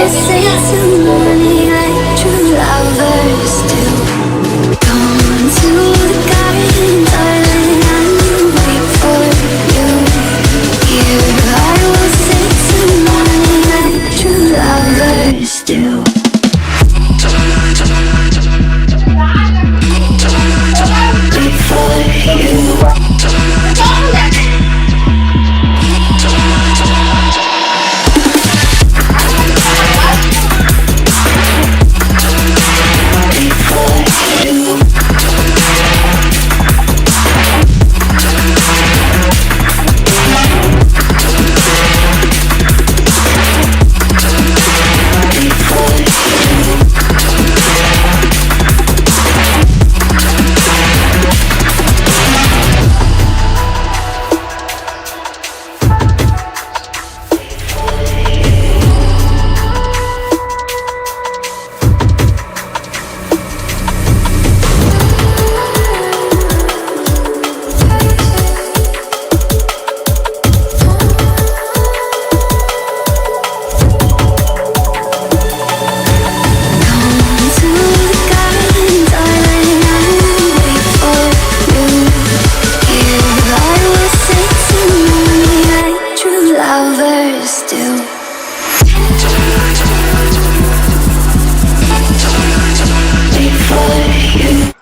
say too many like true lovers do. Come to the garden, darling, I'll wait for you. Here I will say too many like true lovers do. Wait for you.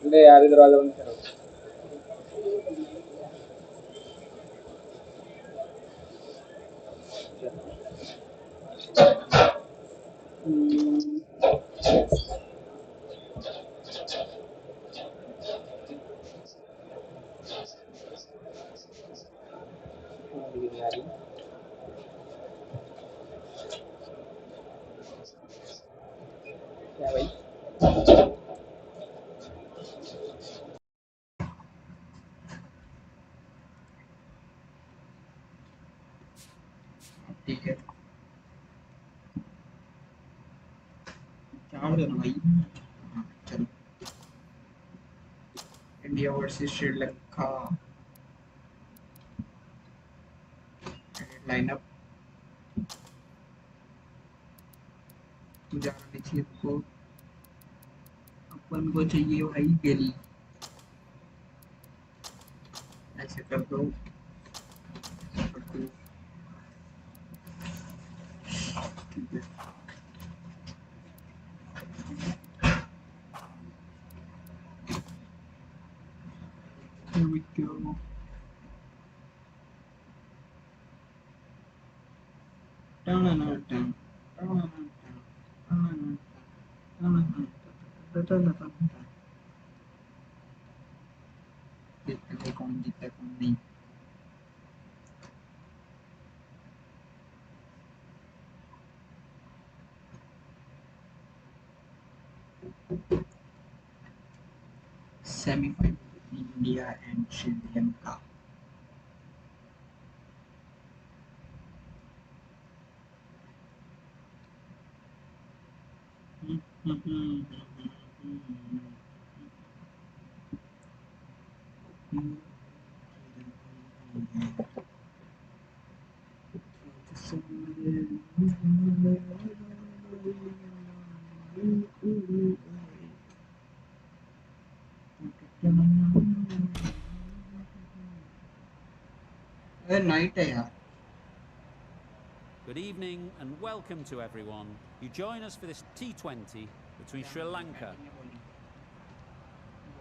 ले यार दरवाजा बंद करो। क्या भाई? ठीक है, क्या भाई? चलो, इंडिया वर्सेस श्रीलंका लाइनअप जाना नहीं चाहिए तो अपन को चाहिए भाई गिल। ऐसे कर दो। ठीक है, देखते हैं कौन जीतता है कौन नहीं। Semi-final India and Sri Lanka. Night है यार। Good evening and welcome to everyone. You join us for this T20 between Sri Lanka.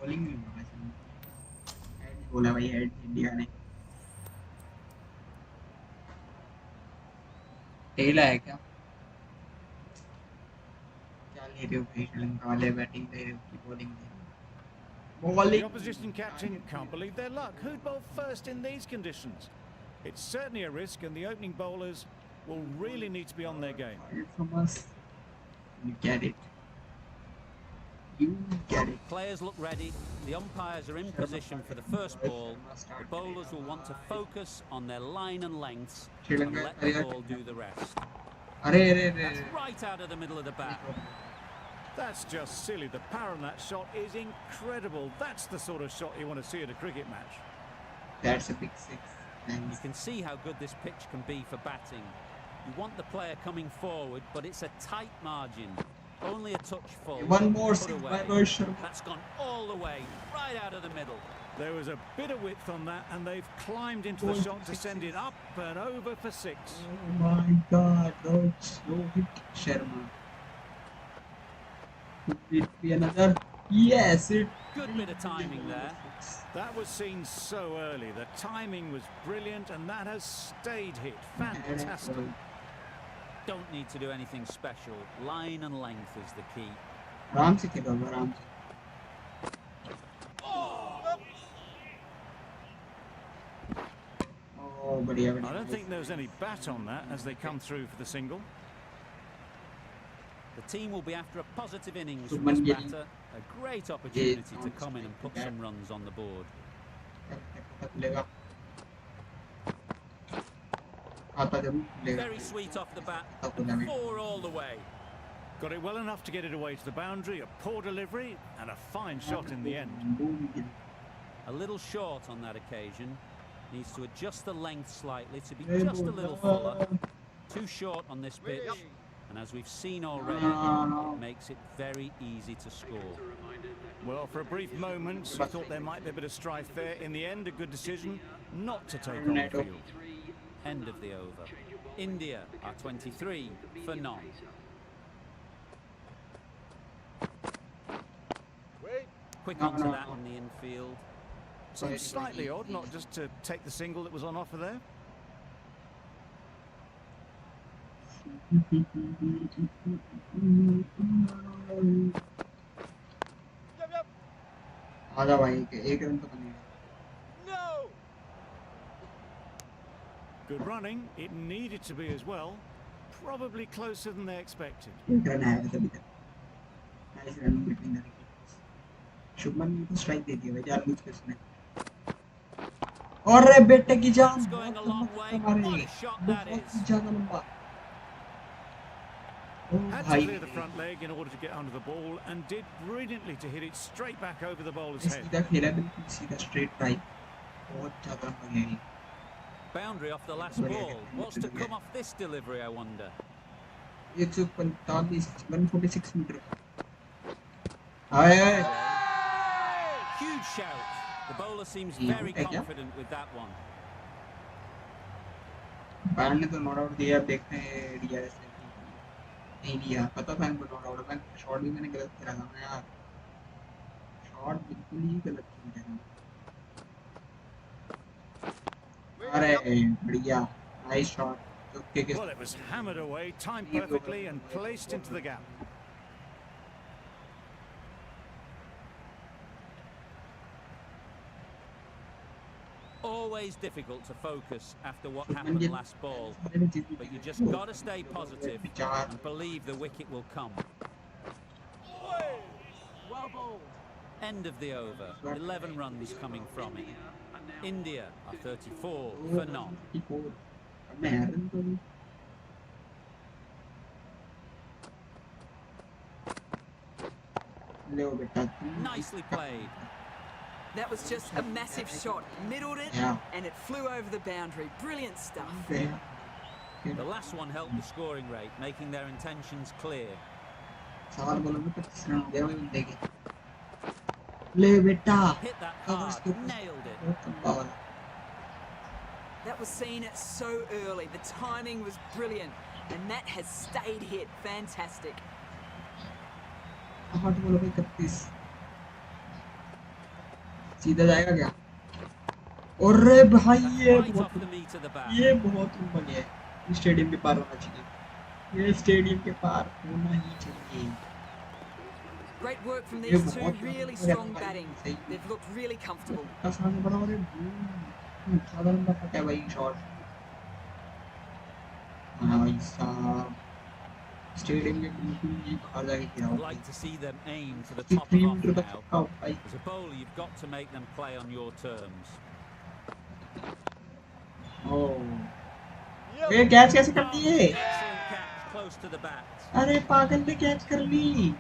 Bowling में बोला भाई हेड इंडिया ने टेल है क्या क्या ले रहे हो भाई श्रीलंका वाले बैटिंग दे रहे हो कि बॉलिंग दे रहे हो The opposition captain can't believe their luck. Who'd bowl first in these conditions? It's certainly a risk, and the opening bowlers will really need to be on their game. From us. You get it. You get it. Players look ready. The umpires are in position for the first ball. The bowlers will want to focus on their line and lengths and let the ball do the rest. That's right out of the middle of the bat. That's just silly. The power on that shot is incredible. That's the sort of shot you want to see at a cricket match. That's a big six. You can see how good this pitch can be for batting. You want the player coming forward, but it's a tight margin. Only a touch full. One more six by version. That's gone all the way, right out of the middle. There was a bit of width on that, and they've climbed into the shot to send it up and over for six. Oh my God, that's Rohit Sharma. Could it be another? Yes, it. Good bit of timing there. That was seen so early. The timing was brilliant, and that has stayed hit. Fantastic. Don't need to do anything special. Line and length is the key. Ram se khelo, Ram se. Oh, बढ़िया बढ़िया. I don't think there's any bat on that as they come through for the single. The team will be after a positive innings from this batter. A great opportunity to come in and put some runs on the board. Very sweet off the bat. 4 all the way. Got it well enough to get it away to the boundary. A poor delivery and a fine shot in the end. A little short on that occasion. Needs to adjust the length slightly to be just a little fuller. Too short on this pitch. And as we've seen already, it makes it very easy to score. Well, for a brief moment, I thought there might be a bit of strife there. In the end, a good decision not to take on the field. End of the over. India are 23 for none. Quick onto that in the infield. Seems slightly odd not just to take the single that was on offer there. आजा भाई एक run तो बनेगा. Good running. It needed to be as well. Probably closer than they expected. एक run आया तभी तक. Nice run between the wickets. Shubman को स्ट्राइक दे दिया भाई जानबूझ के उसने. और बेटे की जान. Going a long way. What a shot that is. ज़्यादा लंबा. Had to clear the front leg in order to get under the ball and did brilliantly to hit it straight back over the bowler's head. सीधा खेला बिल्कुल सीधा straight right. बहुत ज़्यादा बढ़िया. Boundary off the last ball. What's to come off this delivery, I wonder? 145 146 metre. High. Huge shout. The bowler seems very confident with that one. Bat ने तो not out दिया. अब देखते हैं रिया से नहीं दिया. पता था इनको नॉट आउट. मैं शॉट भी मैंने गलत खेला था यार. शॉट बिल्कुल ही गलत खेला. अरे बढ़िया. Nice shot. तुक्के के Well, it was hammered away, timed perfectly and placed into the gap. Always difficult to focus after what happened last ball, but you just got to stay positive and believe the wicket will come. End of the over, 11 runs coming from it. India are 34 for none. Nicely played. That was just a massive shot. Middled it and it flew over the boundary. Brilliant stuff. The last one helped the scoring rate, making their intentions clear. Hit that hard, nailed it. That was seen so early. The timing was brilliant and that has stayed hit. Fantastic. सीधा जाएगा क्या? अरे भाई Right off the meat of the bat. ये बहुत room बन गया है। स्टेडियम के पार होना चाहिए। ये स्टेडियम के पार होना ही चाहिए। Great work from these two. Really strong batting. They've looked really comfortable. सामने बड़ा और साधारण सा फटा भाई शॉट। हाँ भाई साहब स्टेडियम के बिल्कुल ये बाहर जाके गिरा। I'd like to see them aim for the top of off now. As a bowler, you've got to make them play on your terms. Oh. ये कैच कैसे कर दी है? Excellent catch close to the bat. अरे पागल ने catch कर ली।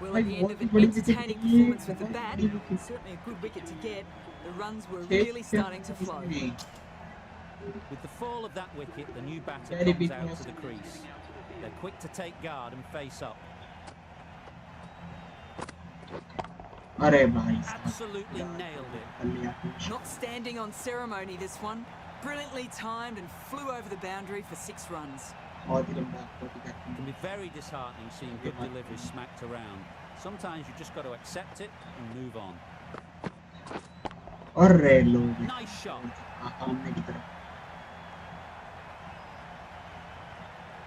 Well, at the end of an entertaining performance with the bat, certainly a good wicket to get. The runs were really starting to flow. With the fall of that wicket, the new batter comes out to the crease. They're quick to take guard and face up. Absolutely nailed it. Not standing on ceremony, this one. Brilliantly timed and flew over the boundary for 6 runs. It can be very disheartening seeing good deliveries smacked around. Sometimes you just got to accept it and move on. Nice shot.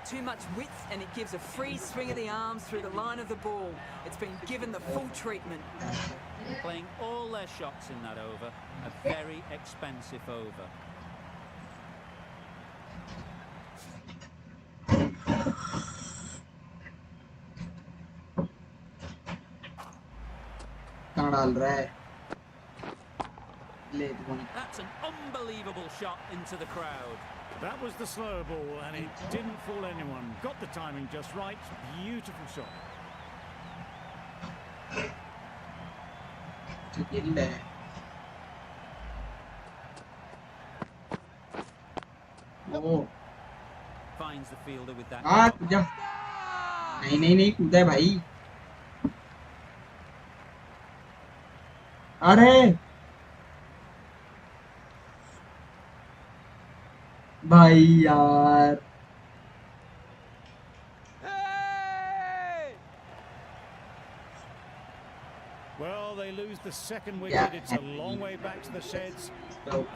Too much width and it gives a free swing of the arms through the line of the ball. It's been given the full treatment. Playing all their shots in that over. A very expensive over. That's an unbelievable shot into the crowd. That was the slower ball and it didn't fool anyone. Got the timing just right. Beautiful shot. Oh. Finds the fielder with that. नहीं कूदा है भाई। अरे भाई यार Well, they lose the second wicket. It's a long way back to the sheds.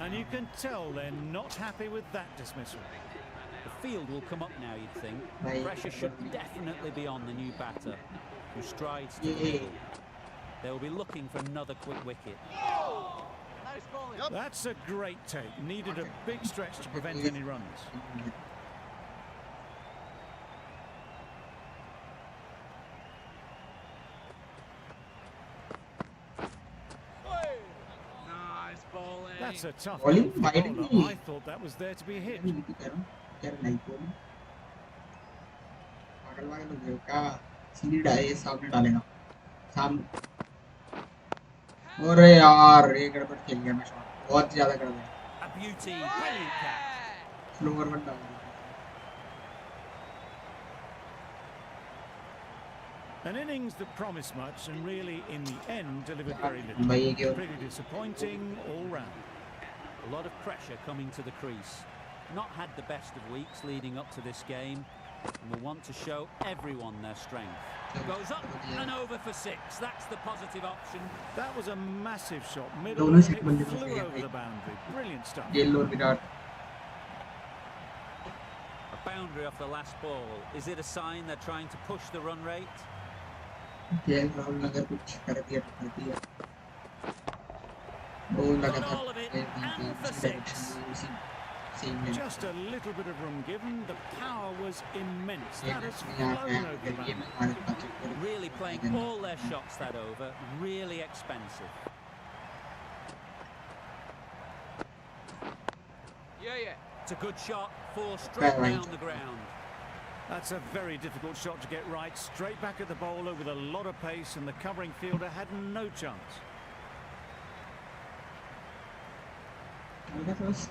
And you can tell they're not happy with that dismissal. The field will come up now, you'd think. Pressure should definitely be on the new batter, who strides to the middle. They'll be looking for another quick wicket. That's a great take. Needed a big stretch to prevent any runs. That's a tough one. I thought that was there to be hit. अरे यार ये गड़बड़ खेल गया मैं shot बहुत ज्यादा गड़बड़ A beauty, brilliant catch. Slower बन डाल An innings that promised much and really in the end delivered very little. Pretty disappointing all round. A lot of pressure coming to the crease. Not had the best of weeks leading up to this game and will want to show everyone their strength. Goes up and over for 6. That's the positive option. That was a massive shot. Middle and it flew over the boundary. Brilliant stuff. Yellow Virat boundary off the last ball. Is it a sign they're trying to push the run rate? Rahul अगर कुछ कर दिया तो कर दिया वो Got लगातार all of it, and for उसी डायरेक्शन six. में उसी same lane Just a little bit of room given. The power was immense. ये That has मैच में यहाँ पे flown over the अगर ये boundary. मैं हमारे पास एक Really playing all their shots that over. Really expensive. It's a good shot. 4 straight Right. down the ground. That's a very difficult shot to get right. Straight back at the bowler with a lot of pace, and the covering fielder had no chance.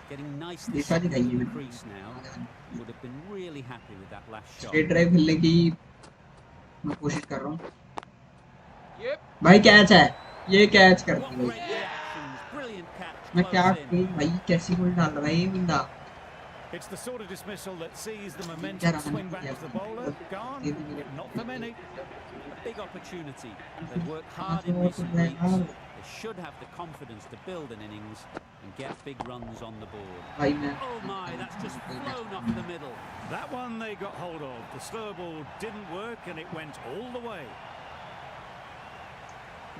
Getting nicely देखा set दिखाई into है the crease now. Would have been really happy with that last shot. Straight drive खेलने की मैं कोशिश कर रहा हूँ भाई कैच है ये कैच कर What दी great भाई reactions. Brilliant catch. मैं क्या Close करूँ in. भाई कैसी गोल डाल रहा है ये बंदा It's the sort of dismissal that sees the क्या momentum रहा swing back to the bowler. Gone, but not for many. A big opportunity. They've worked hard in recent weeks. They should have the confidence to build an innings and get big runs on the board. भाई मैं Oh my, that's just flown off the middle. That one they got hold of. The slow ball didn't work, and it went all the way.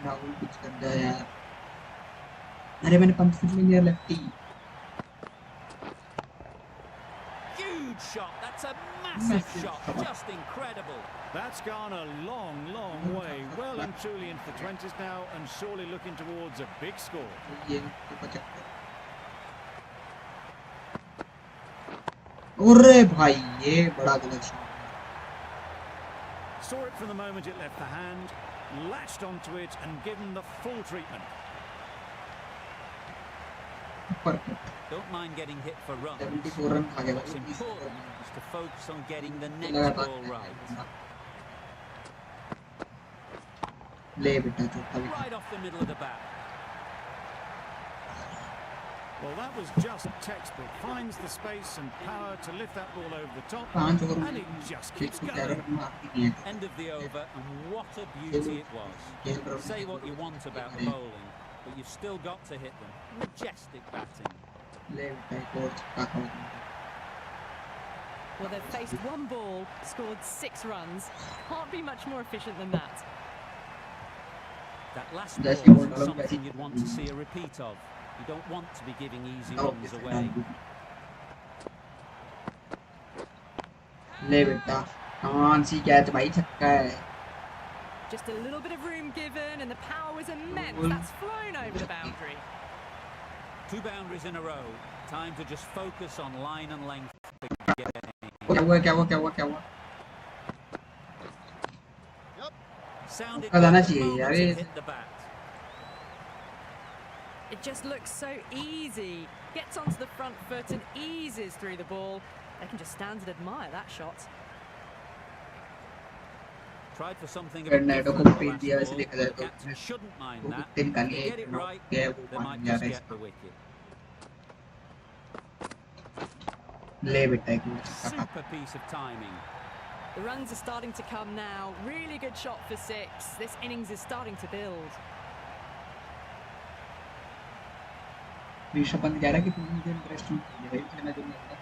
Rahul कुछ कर दिया यार अरे मैंने पंच fit में लिया lefty Huge shot. That's a massive shot. Just incredible. That's gone a long, long way. Well and truly into the 20s now, and surely looking towards a big score. ये अरे भाई ये बड़ा गलत shot Saw it from the moment it left the hand, latched onto it and given the full treatment. Perfect Don't mind getting hit for runs. 74 run खा गया What's important is to focus on getting the next लगातार ball right. ले बेटा चौथा wicket Right off the middle of the bat. Well, that was just textbook. Finds the space and power to lift that ball over the top, 5 over and it just keeps 111 going. Run मारती नहीं है End of the over, and what a beauty it was. Say what you want about the bowling, but you've still got to hit them. Majestic batting. ले बेटा एक और छक्का खाओ Well, they've faced one ball, scored 6 runs. Can't be much more efficient than that. That last That's ball the is one. something you'd want to see a repeat of. You don't want to be giving easy runs away. ले बेटा कौन सी catch भाई छक्का है Just a little bit of room given, and the power was immense. Well- That's flown over the boundary. 2 boundaries in a row. Time to just focus on line and length. क्या हुआ क्या हुआ क्या हुआ क्या हुआ Sounded Well, good that's the it, moment yeah, it it- hit the bat. It just looks so easy. Gets onto the front foot and eases through the ball. They can just stand and admire that shot. Tried for something a फिर bit NATO को different the pail last दिया वैसे ball. देखा जाए The तो captain shouldn't mind वो that. कुत्ते If निकाले they get it right, गया वो they might मान जा just रहा है get the इसका wicket. ले बेटा एक और छक्का खा Super piece of timing. The runs are starting to come now. Really good shot for 6. This innings is starting to build. Rishabh Pant कह रहा है कि तुमने मुझे इंटरेस्ट नहीं दिया भाई इसलिए मैं तुम्हें नहीं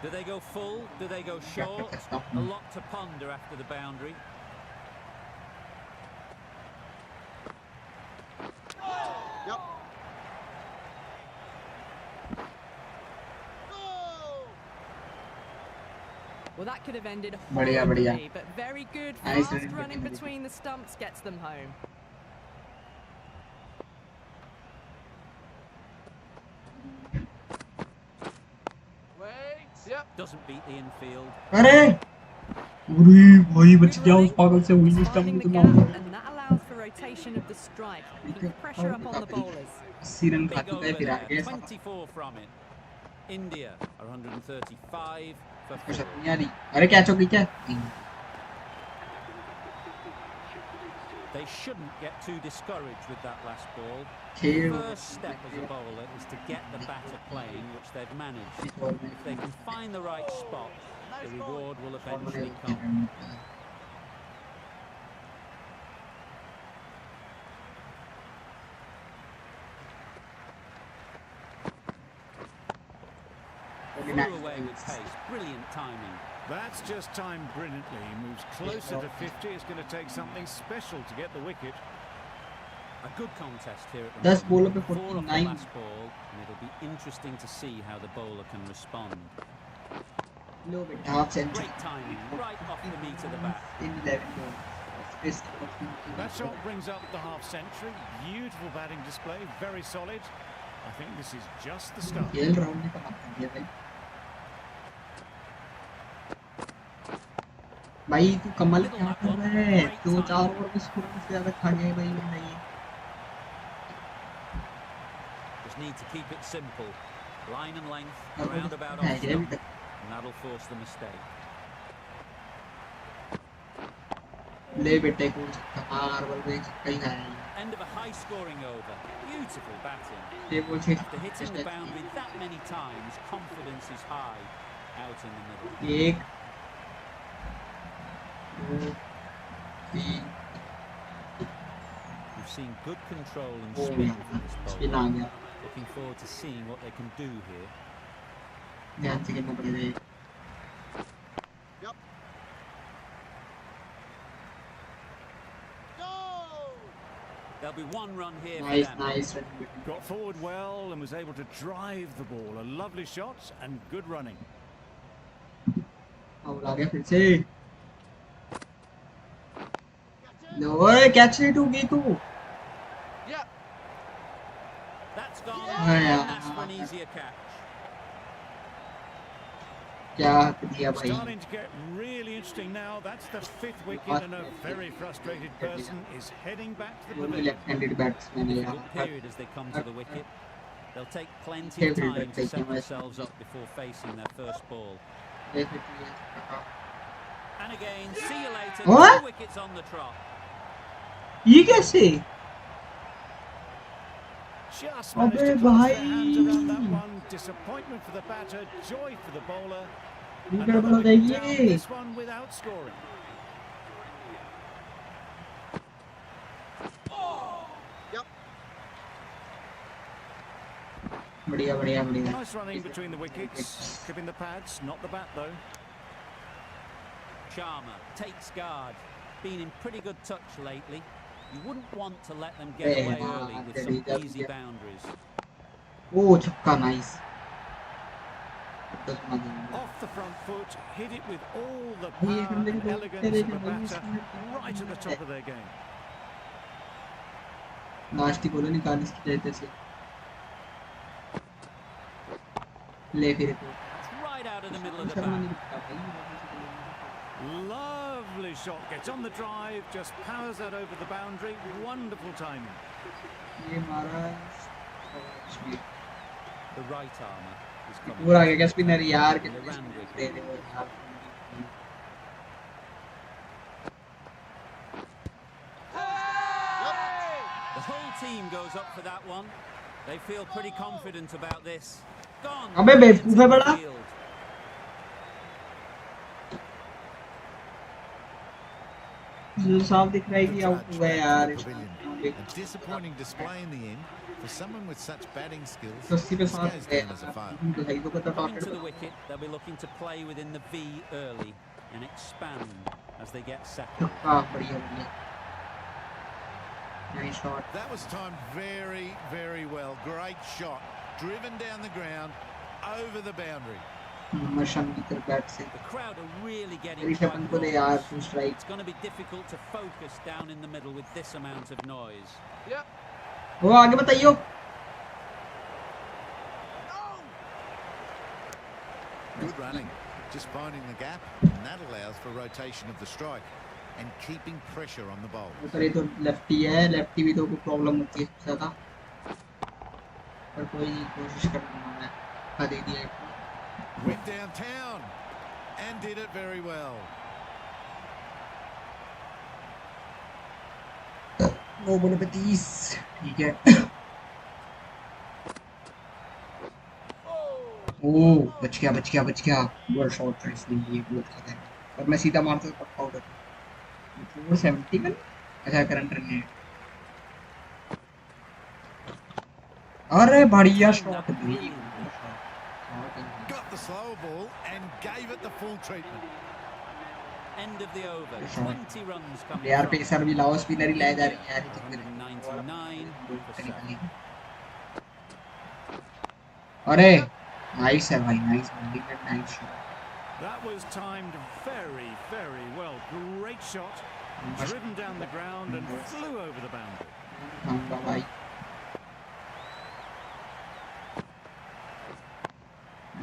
Do they go full? Do they go short? A lot to ponder after the boundary. Well, that could have ended बढ़िया, बढ़िया. horribly, but very good, Nice fast running running between the between the stumps gets them home. Doesn't beat the infield. अरे अरे भाई बच Good गया उस running, पागल से वही it's जिसका finding मुझे the तो gap, मार and that allows for rotation of the strike, keeping pressure up on the bowlers. 80 run खा Big चुका है over फिर आ there. गया 24 from it. India are 135 for इसको 4. शर्म नहीं आ रही अरे कैच हो गई क्या They shouldn't get too discouraged with that last ball. खेल First step as a bowler is to get the batter playing, which they've managed. If they can find the right spot, the reward will eventually come. flew away with pace. Brilliant timing. That's just timed brilliantly. He moves closer to 50. It's going to take something special to get the wicket. A good contest here at the 10 bowler moment. पे 4 off the 49. last ball, and it'll be interesting to see how the bowler can respond. लो बेटा half century Great timing, right off the meat of the bat. in 11 balls. That shot brings up the half century. Beautiful batting display, very solid. I think this is just the start. खेल round ने कमाल कर दिया भाई भाई तू कमाल क्या कर रहा है 2-4 ओवर में स्कोर से ज्यादा खा गया भाई नहीं Just need to keep it simple. Line and length, roundabout off है stump, and that'll force the mistake. ले बेटे को मार बल पे कहीं है End of a high-scoring over. Beautiful batting. ये बोल छे After hitting the boundary that many times, confidence is high out in the middle. एक 2 3 We've seen good control and Oh, spin yeah. from this Spin bowler. आ गया Looking forward to seeing what they can do here. ध्यान से खेलना पड़ेगा There'll be one run here nice for them. Nice Got forward well and was able to drive the ball. A lovely shot and good running. Out आ गया फिर से लो catch hit हो गई तू That's gone. Oh, yeah. That's for an easier catch. क्या दिया भाई Starting to get really interesting now. That's the 5th wicket and a very frustrated person is heading back to the दोनों pavilion. Left handed batsman है Difficult यार period as they come to the wicket. They'll take plenty of time to set themselves up before facing their first ball. And again, see you later. What? 2 wickets on the trot. ये कैसे Just managed to अबे clasp their hands भाई around that one. Disappointment for the batter, joy for the bowler. ये Another गड़बड़ हो wicket down, जाएगी this one without scoring. बढ़िया बढ़िया बढ़िया Nice running between the wickets, keeping the pads, not the bat though. Sharma takes guard. Been in pretty good touch lately. You wouldn't want to let them get away early with some easy boundaries. ओ छक्का nice Off the front foot, hit it with all the ये power करने and को elegance of the batter, right at the top of their game. नाश्ती बोलो निकाल इसकी जैसे से ले फिर को That's right out of the middle of the Sharma bat. नहीं दिखता भाई Lovely shot, gets on the drive, just powers that over the boundary. Wonderful timing. ये मारा The right armour is coming. पूरा आ गया स्पिनर यार They कितने ran with दे it. रहे हो यार The whole team goes up for that one. They feel pretty confident about this. Gone. अबे बेवकूफ है बड़ा Field. साफ दिख रहा है कि आउट हुआ है यार A disappointing display in the end. For someone with such batting skills, 80 पे this 7 goes है down as a fail. तो भाई को पता Coming to the टॉर्गेट wicket, they'll be looking to play within the V early and expand as they get settled. छक्का बढ़िया बढ़िया nice shot That was timed very, very well. Great shot. Driven down the ground, over the boundary. मर्शन की तरफ bat से The crowd are really getting Rishabh quite को दे यार raucous. To strike It's going to be difficult to focus down in the middle with this amount of noise. वो आगे बताइयो Good running. Just finding the gap, and that allows for rotation of the strike and keeping pressure on the bowl. ऊपर ये तो lefty है lefty भी तो कोई प्रॉब्लम होती है सबसे ज्यादा पर कोई नहीं कोशिश करना मैं खा दे दिया एक Went downtown and did it very well. No ball पे 30 ठीक है ओ बच गया गोल शॉट था इसलिए ये गोल था और मैं सीधा मारता तो पक्का आउट होता वो 70 का अच्छा करंट रन है अरे बढ़िया शॉट भी Got the slower ball and gave it the full treatment. End of the over. 20 runs coming यार from पेसर भी लाओ स्पिनर ही लाए जा रही है यार ये तो फिर 199 for 7. अरे नाइस है भाई nice bowling and nice shot That was timed very, very well. Great shot. Driven down the ground and flew over the boundary. खाऊंगा भाई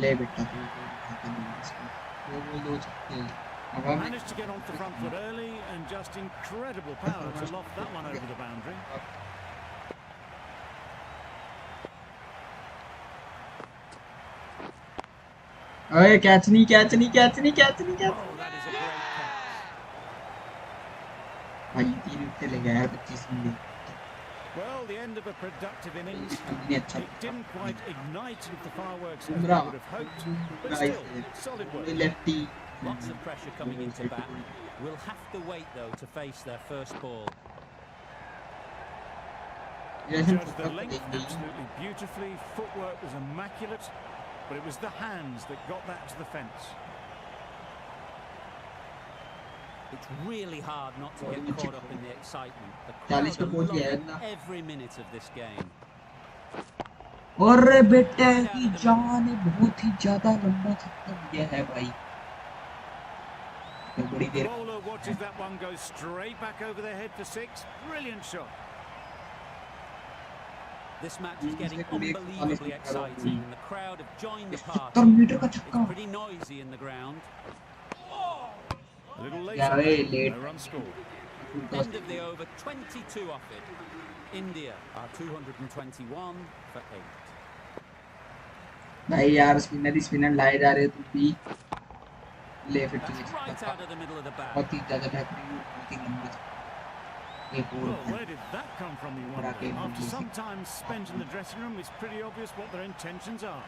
ले बेटा तू वो बोल दो छक्के Managed to get onto the front foot early and just incredible power to loft that one over the boundary. अरे कैच नहीं कैच नहीं कैच नहीं कैच नहीं catch Oh, that is a great catch. भाई 3 विकेट ले गया यार 25 में Well, the end of a productive innings. नहीं अच्छा It didn't quite ignite with the fireworks as we Umrah. would have hoped, but still, solid work. Lefty Lots of pressure coming into bat. We'll have to wait though to face their first ball. Judged the length absolutely beautifully. Footwork was immaculate, but it was the hands that got that to the fence. It's really hard not to get caught up in the excitement. The 40 crowd पे are पहुंच गया है loving ना every minute of this game. और बेटे की जान बहुत ही ज्यादा लंबा छक्का दिया है भाई तो बड़ी The there bowler watches that one go straight back over their head for 6. Brilliant shot. This match is getting unbelievably exciting and the crowd have joined the 70 party. Metre का It's छक्का pretty noisy in the ground. A little late. Yeah, on very that. late. No run scored. End of the over, 22 off it. India are 221 for 8. भाई यार spinner लाए जा रहे तू भी ले फिर तू That's right out of the middle of the bat. बहुत ही ज्यादा बेहतरीन बहुत ही लंबा छक्का एक और Well, where did that come from, you wonder? game After easy. some time spent in the dressing room, it's pretty obvious what their intentions are.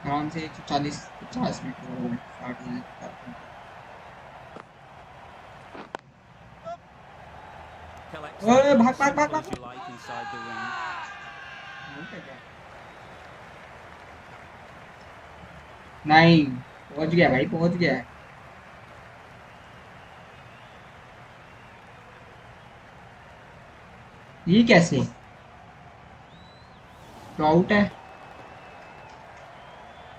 आराम से 140-50 मिनट हो गए स्टार्ट होने Collect Oi, as bhag, bhag, simple bhag, as you like inside the ring. नहीं पहुंच गया भाई पहुंच गया ये कैसे तो आउट है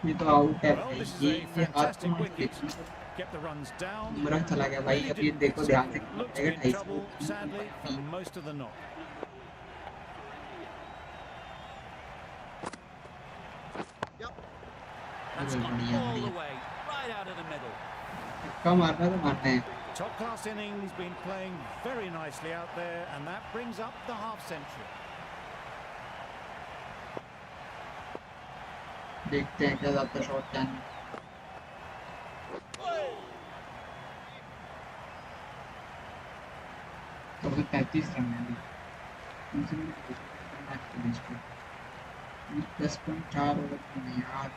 ये तो आउट है Well, भाई this is ये a हाथ fantastic तो wicket. Kept the runs down. उम्र चला गया भाई Really अब ये didn't देखो ध्यान से expect it. Looked to पड़ेगा be in 250 trouble, sadly, for most of the knock. That's gone all the way, right out of the middle. कम मारना तो मारना है Top class innings, been playing very nicely out there, and that brings up the half century. देखते हैं क्या जाता है shot क्या नहीं तो 35 रन है अभी 10.4 ओवर में यार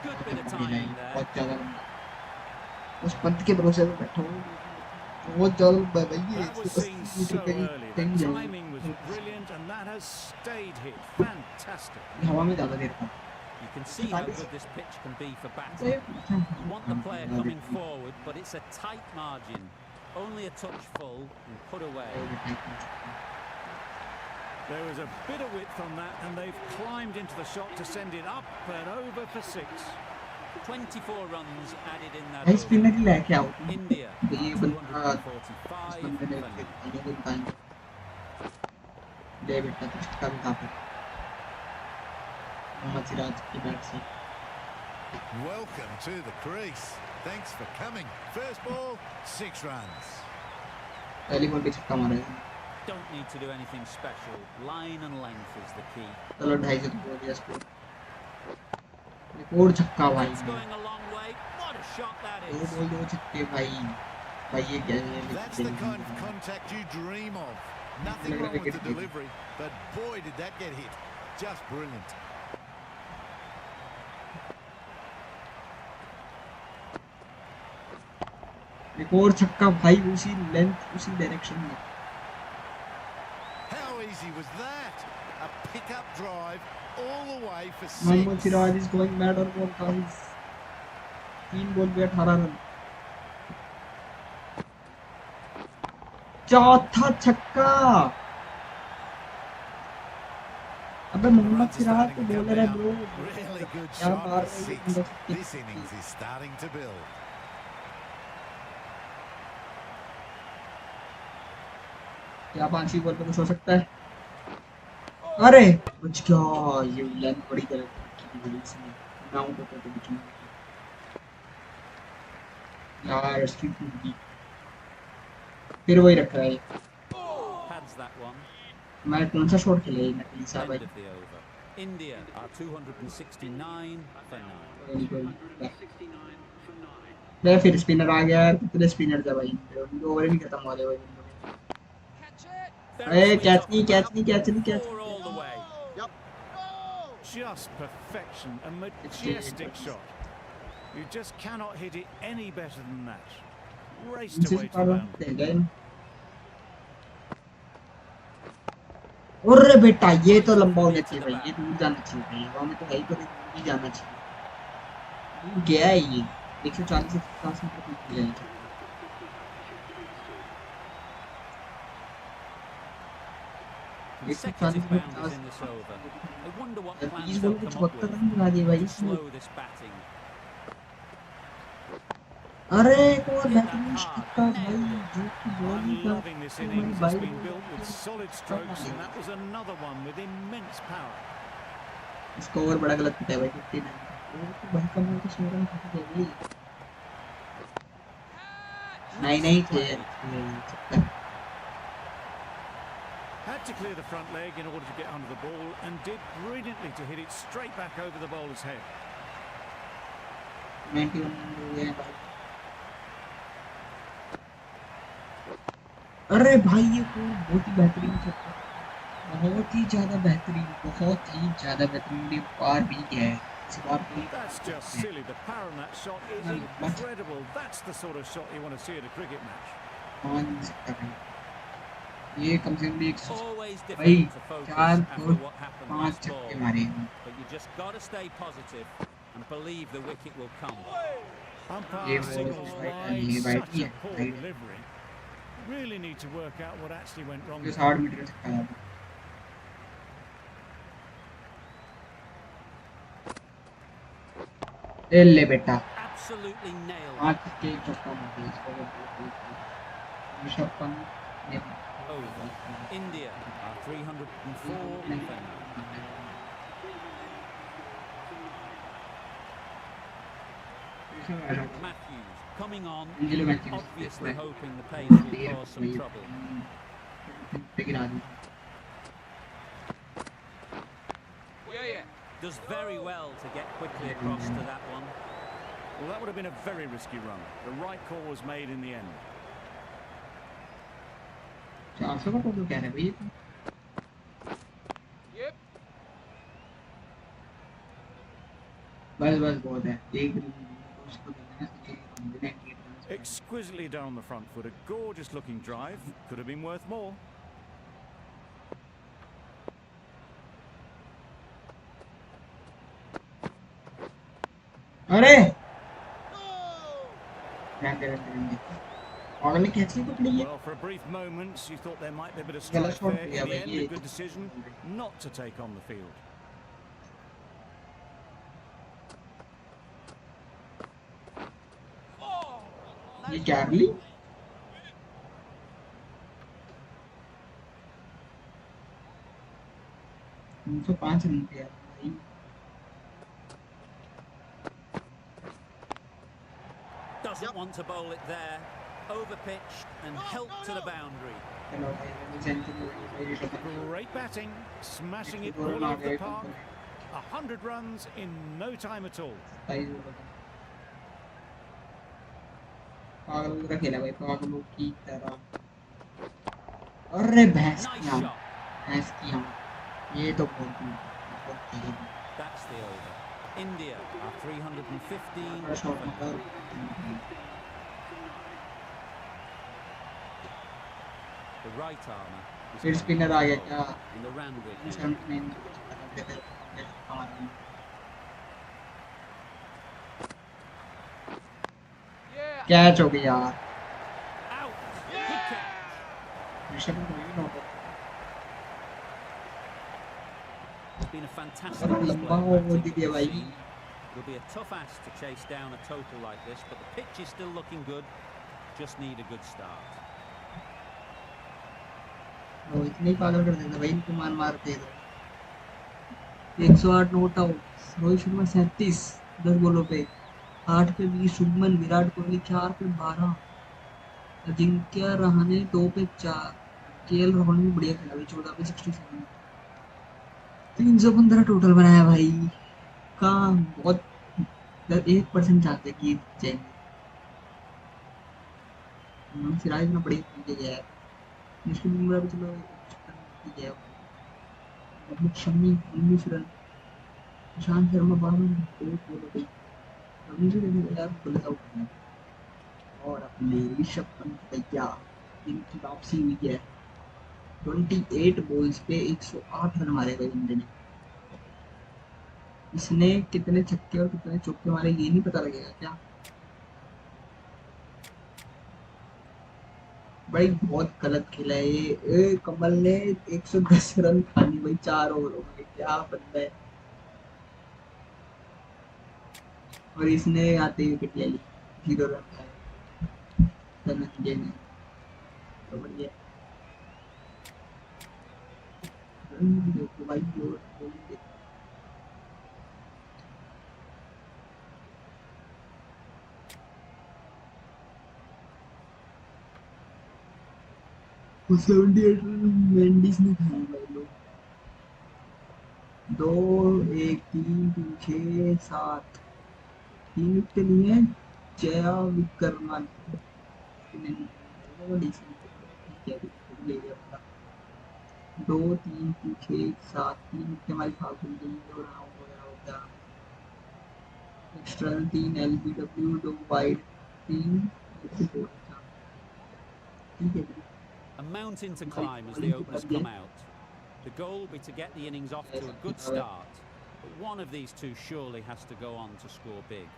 Good bit of timing there. बहुत ज्यादा उस पंत के भरोसे पे बैठा हूँ बहुत ज्यादा भाई That was seen so early. The timing was brilliant, and that has stayed hit. Fantastic. हवा में ज्यादा देर था You can see how good this pitch can be for batting. You want the player coming forward, but it's a tight margin. Only a touch full and put away. There was a bit of width on that, and they've climbed into the shot to send it up and over for 6. 24 runs added in that भाई over. Spinner ही लेके आओ India ये are बंदा 245 इस बंदे ने for 9. ये बताएंगे ले बेटा कुछ कम था फिर मोहम्मद सिराज की बैट से Welcome to the crease. Thanks for coming. First ball, 6 runs. पहली बॉल पे छक्का मारा है Don't need to do anything special. Line and length is the key. चलो 250 तो हो गया स्कोर एक और छक्का भाई It's going a long way. What a shot that दो is. बॉल 2 छक्के भाई भाई ये क्या है That's the kind of contact you dream of. Nothing wrong with the delivery, but boy did that get hit. Just brilliant. एक और छक्का भाई उसी लेंथ उसी डायरेक्शन में How easy was that? A pickup drive all the way for Mohammad 6. Siraj is going mad on ball guys. 3 ball पे 18 run. चौथा छक्का. अबे मोहम्मद सिराज तो बॉलर है ब्रो. Really good क्या shot मार for रहे 6. हैं. This innings is starting to build. क्या 5वीं बॉल पे कुछ हो सकता है. अरे कुछ क्या. ये लेंथ बड़ी गलत की थी इसमें. आउट होता तो कुछ नहीं यार. इसकी टूटी. फिर वही रख रहा है. Pads that one. मैं कौन सा शॉट खेले नकली सा End भाई. of the over. India are 269 for 9. मैं फिर स्पिनर आ गया यार. कितने स्पिनर थे भाई. ओवर भी खत्म हो रहे भाई. Very Hey, sweet catch off me, the catch bat. me, catch me, catch 4 me. all the way. Just perfection, a majestic shot. You just cannot hit it any better than that. Raced This is away to part the of boundary. the game. अरे बेटा ये तो लंबा हो जाती है भाई. ये दूर जाना चाहिए भाई. हवा में तो है ही तो दूर ही जाना चाहिए. दूर गया है ये. 140 से 50 मीटर दूर गया है. consecutive boundaries in this over. I wonder what plans they'll come up with to slow this batting. अरे कौन बेहतरीन छक्का भाई. जो कि बॉल I'm ही था. loving this innings. It's been built with solid strokes, and that was another one with immense power. इसका over बड़ा गलत पिटा है भाई. 59 तो भाई कमाल का 16 रन खा गया. नहीं नहीं थे. Had to clear the front leg in order to get under the ball, and did brilliantly to hit it straight back over the bowler's head. 91 हो गया भाई. अरे भाई ये तो बहुत ही बेहतरीन छक्का. बहुत ही ज्यादा बेहतरीन. बहुत ही ज्यादा बेहतरीन. ये पार भी गया है. इस बार कोई That's just silly. The power on that shot is incredible. That's the sort of shot you want to see at a cricket match. मान नहीं सकता भाई. ये कम से कम भी 100 Always भाई. difficult to focus 4 after और what happened 5 last छक्के ball, मारे हैं. but you just got to stay positive and believe the wicket will come. ये Umpire वो signals भाई ये wide. भाई Such ये a poor भाई. delivery. Really need to work out what actually went wrong. ये there. 60 मीटर छक्का था. ले ले बेटा. Absolutely nailed. 5 के छक्का मारे. इसको ऋषभ पंत ने Over. India are 304 for 9. Matthews coming on, obviously hoping the pace will cause some trouble. Does very well to get quickly across to that one. Well, that would have been a very risky run. The right call was made in the end. 400 का total क्या है भाई. बस बस बहुत है. एक उसको देना है. Exquisitely done on the front foot. A gorgeous looking drive. Could have been worth more. अरे और ने कैच नहीं पकड़ी है. Well, for a brief moment, you thought there might be a bit of गलत strife शॉट there. किया In the भाई end, ये. a good decision not to take on the field. ये चार्ली. तो 5 रन पे भाई. Doesn't want to bowl it there. Overpitched and helped to the boundary. चलो भाई सेंचुरी भाई. Great batting, smashing it all over the park. 100 runs in no time at all. पागलों का खेला भाई. पागलों की तरह. अरे भैंस Nice की आँख. shot. भैंस की आँख. ये तो बहुत तेज. That's the over. India are 315 बड़ा for शॉट 9. मतलब. The right armour फिर स्पिनर आ गया क्या? in the Randwick end. 79 करते थे हमारा कैच हो गया यार। Out. Good catch. ऋषभ को भी not It's been a fantastic अगर display लंबा of वो batting दे that दिया we've भाई। seen. It'll be a tough ask to chase down a total like this, but the pitch is still looking good. Just need a good start. वो इतने ही पागल कर देते भाई, इनको मार मार के दो। 108 नॉट आउट। रोहित शर्मा 37 10 बॉलों पे, 8 पे 20। शुभमन, विराट कोहली 4 पे 12, अजिंक्य रहाणे 2 पे 4, केएल राहुल भी बढ़िया खेला भाई, 14 पे 67। 315 टोटल बनाया भाई। काम बहुत 1% चाहते कि जाएंगे। सिराज में बढ़िया खेल के गया है। मुश्किल बुमराह भी चलो ठीक है। मोहम्मद शमी 19 रन, ईशांत शर्मा 52 रन, एक बॉल पे रवि से देखो यार गलत आउट है। और अपने ऋषभ पंत भैया इनकी वापसी हुई है। 28 बॉल्स पे 108 रन मारे भाई बंदे ने। इसने कितने छक्के और कितने चौके मारे ये नहीं पता लगेगा क्या? भाई बहुत गलत खेला है ये। कमल ने 110 रन खानी भाई 4 ओवरों में, क्या बंदा है। और इसने आते ही विकेट ले ली, 0 रन खाए धनंजय ने। तो बढ़िया देखो भाई, और bowling देखो। वो 78 रन मेंडिस ने खाए भाई लोग। 2 1 3 3 6 7 3 विकेट लिए हैं जया विक्रमन। ठीक है, ले गया बंदा। 2 3 6 7 3 विकेट हमारी फालतू की गई और आउट वगैरह हो गया। एक्स्ट्रा 3 एलबीडब्ल्यू 2 वाइड 3 ठीक है। A mountain to भाई climb as the बॉलिंग तो openers कर come दिया। out. The goal will be to get the innings off to a good ऐसा start, but one of these two surely has to go on to score big.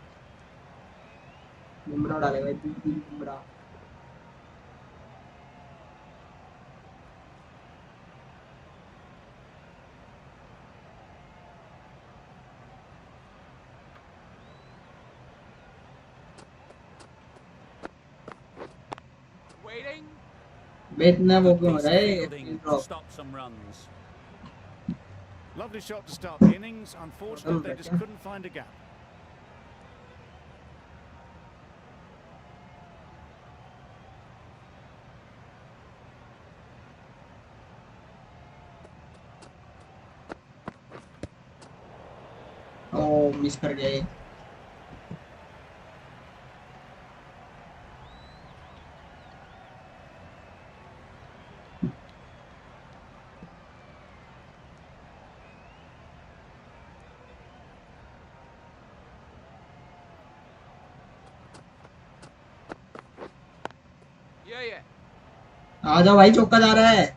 Bumrah डाले भाई, 3 बुमराह। इतना वो Good क्यों हो piece रहा of है? fielding to drop stop some runs. Lovely shot to start the innings. Unfortunately, they just क्या? couldn't find a gap. ओ मिस कर गए। आ जाओ भाई, चौका जा रहा है।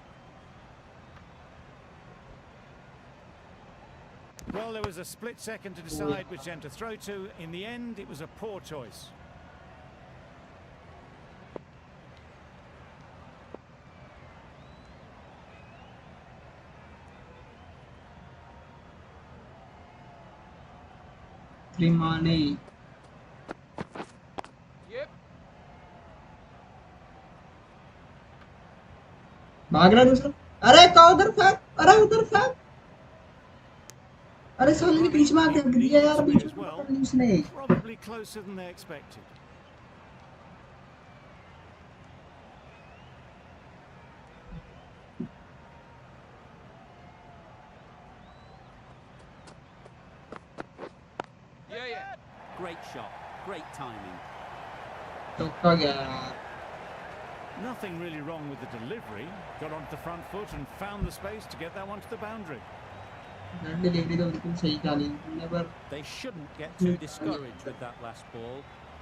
Well, there was a split second to decide which end to throw to. In the end, it was a poor choice. त्रिमाने भाग रहा है दूसरा। अरे का उधर फेंक, अरे उधर फेंक। अरे साले ने बीच में आके Keeping the दिया eagle यार, swing बीच as में well. पकड़ ली उसने। Probably closer than they expected. Great shot, great timing. चौका गया यार। Nothing really wrong with the delivery. Got onto the front foot and found the space to get that one to the boundary. Delivery तो बिल्कुल सही डाली पर They shouldn't get too discouraged with that last ball.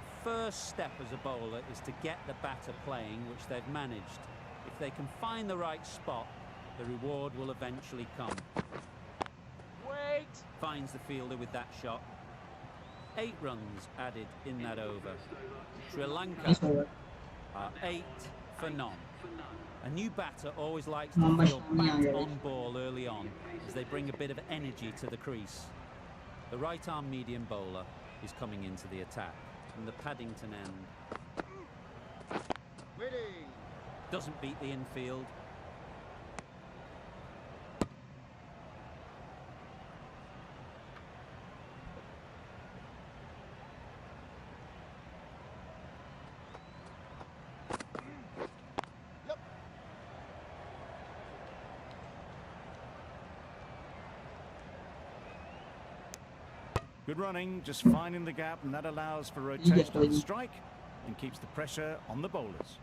The first step as a bowler is to get the batter playing, which they've managed. If they can find the right spot, The reward will eventually come. Wait! Finds the fielder with that shot. 8 runs added in that over. Sri Lanka Nice over. are 8 for none. A new batter always likes to Mohammad feel Shami backed aa gaya. on ball early on as they bring a bit of energy to the crease. The right-arm medium bowler is coming into the attack from the Paddington end. Ready! Doesn't beat the infield. Good running, just finding the gap, and that allows for rotation of the strike and keeps the pressure on the bowlers.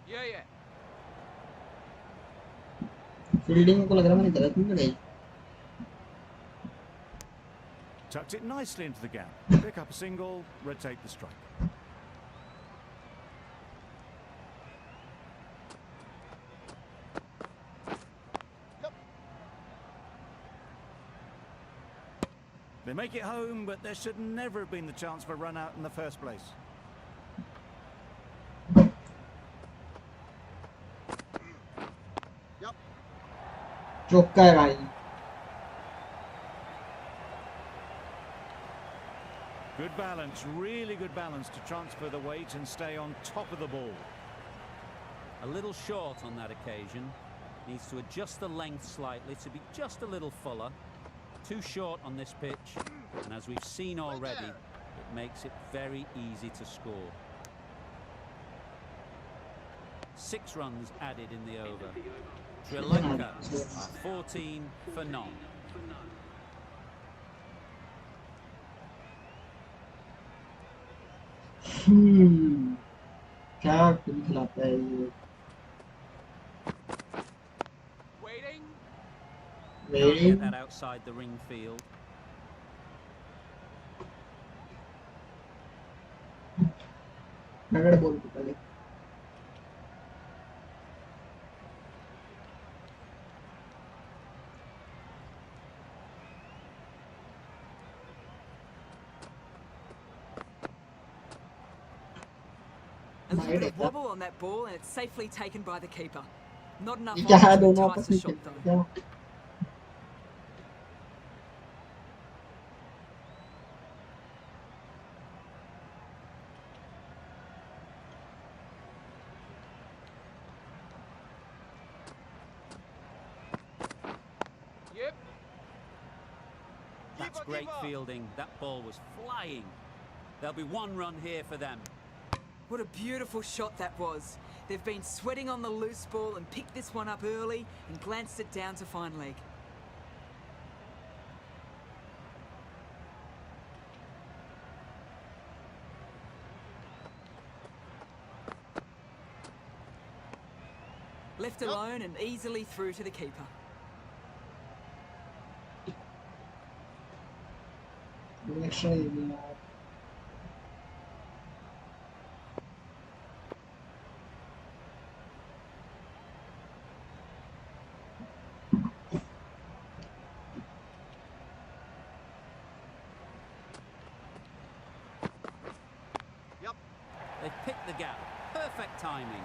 Yeah. Fielding को लग रहा है मैंने गलत नहीं लगाई. Tucked it nicely into the gap. Pick up a single, rotate the strike. They make it home, but there should never have been the chance for a run out in the first place. चौका है भाई. Good balance, really good balance to transfer the weight and stay on top of the ball. A little short on that occasion. Needs to adjust the length slightly to be just a little fuller. Too short on this pitch, and as we've seen already, it makes it very easy to score. 6 runs added in the over. Sri Lanka are 14 for none. क्या खिलाता है ये. Waiting! Can't get that outside the ring field. रगड़ ball को पहले. A little bit of wobble on that ball, and it's safely taken by the keeper. Not enough क्या hold to दोनों entice आपस the में shot खेलते though. हैं क्या. Yep. That's great fielding. That ball was flying. There'll be 1 run here for them. What a beautiful shot that was. They've been sweating on the loose ball and picked this one up early and glanced it down to fine leg. Left alone and easily through to the keeper. Extra ये भी यार. They've picked the gap. Perfect timing.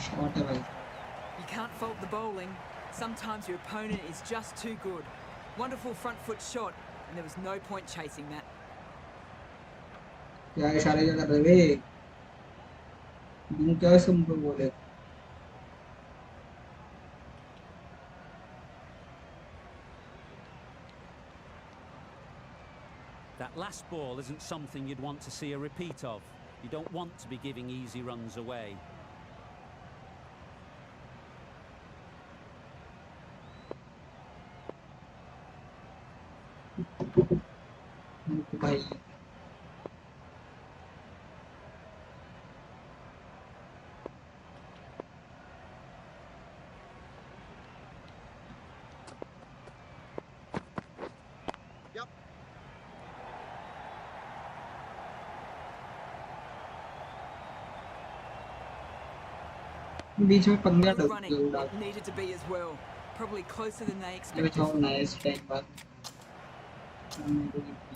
Shot है भाई. You can't fault the bowling. Sometimes your opponent is just too good. Wonderful front foot shot, and there was no point chasing that. क्या इशारे क्या कर रहे वे. क्या सुन पे बोले. That last ball isn't something you'd want to see a repeat of. You don't want to be giving easy runs away. भाई. बीच में पंगा Good running. जरूर It डालता needed to be as well. Probably closer than they है। ये expected. बचाओ nice time बाद मेरे को गिफ्ट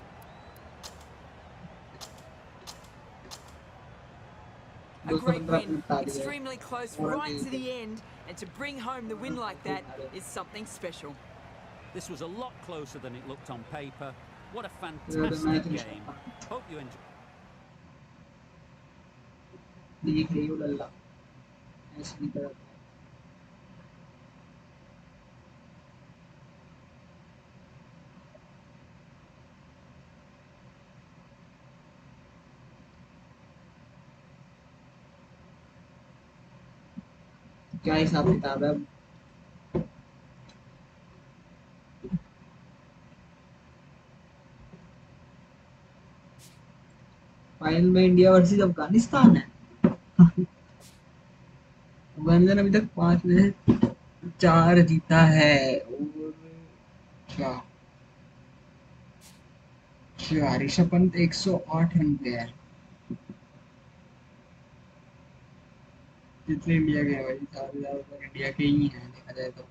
A great 215 win. अपने बता दिया है Extremely close और right नहीं to थे the end. And to bring home the win like that is something special. This was a lot closer than it looked on paper. What a तो match fantastic नहीं game. Hope you enjoyed. देख रही हो लल्ला ऐसे नहीं करता क्या हिसाब किताब है फाइनल में इंडिया वर्सेस अफगानिस्तान है अफगानिस्तान अभी तक 5 में से 4 जीता है और क्या क्या ऋषभ पंत 108 रन पे है जितने इंडिया के हैं भाई सारे ज्यादातर इंडिया के ही हैं देखा जाए तो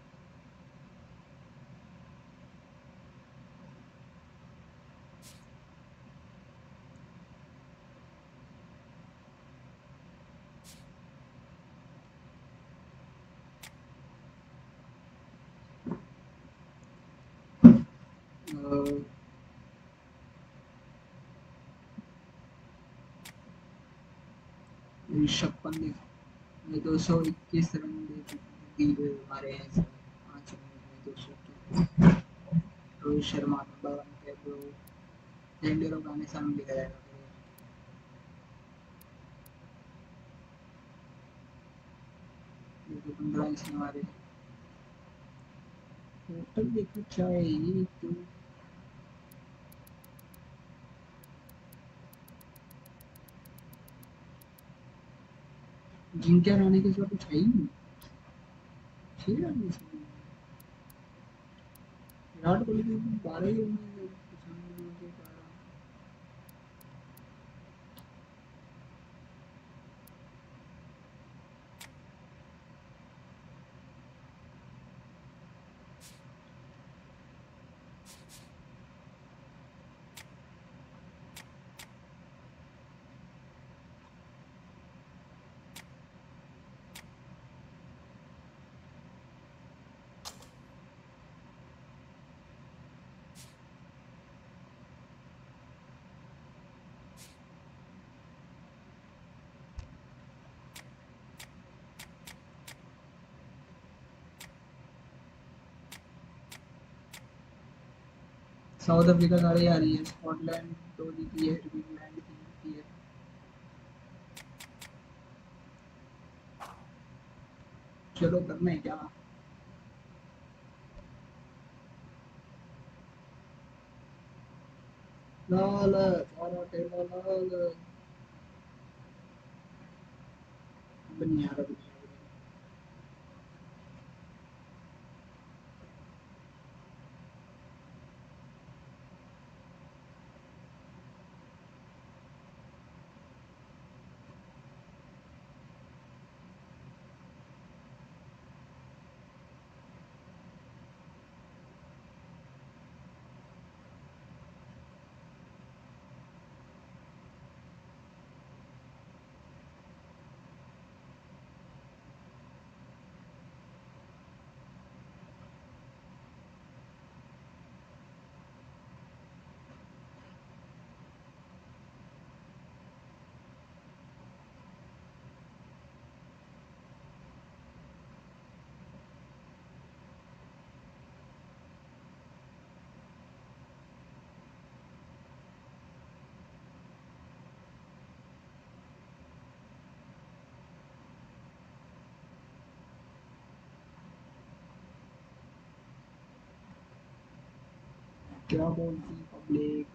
अ, ऋषभ पंत ने 221 रन दिए मारे हैं 5 ओवर में 200 रोहित शर्मा नंबर 1 पे जो जेंडर अफगानिस्तान में लिखा जाएगा 15 इसने मारे टोटल देखो चाहिए तो जिनके रहने के सिवा कुछ है ही नहीं 6 रन इसमें विराट कोहली के 12 ही रन में किसान के कारण साउथ अफ्रीका सारे आ रही है स्कॉटलैंड 2 जीती है इंग्लैंड 3 जीती है चलो करना है क्या लाल सारा टेबल लाल बनी यार अभी क्या बोलती पब्लिक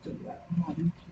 चल यार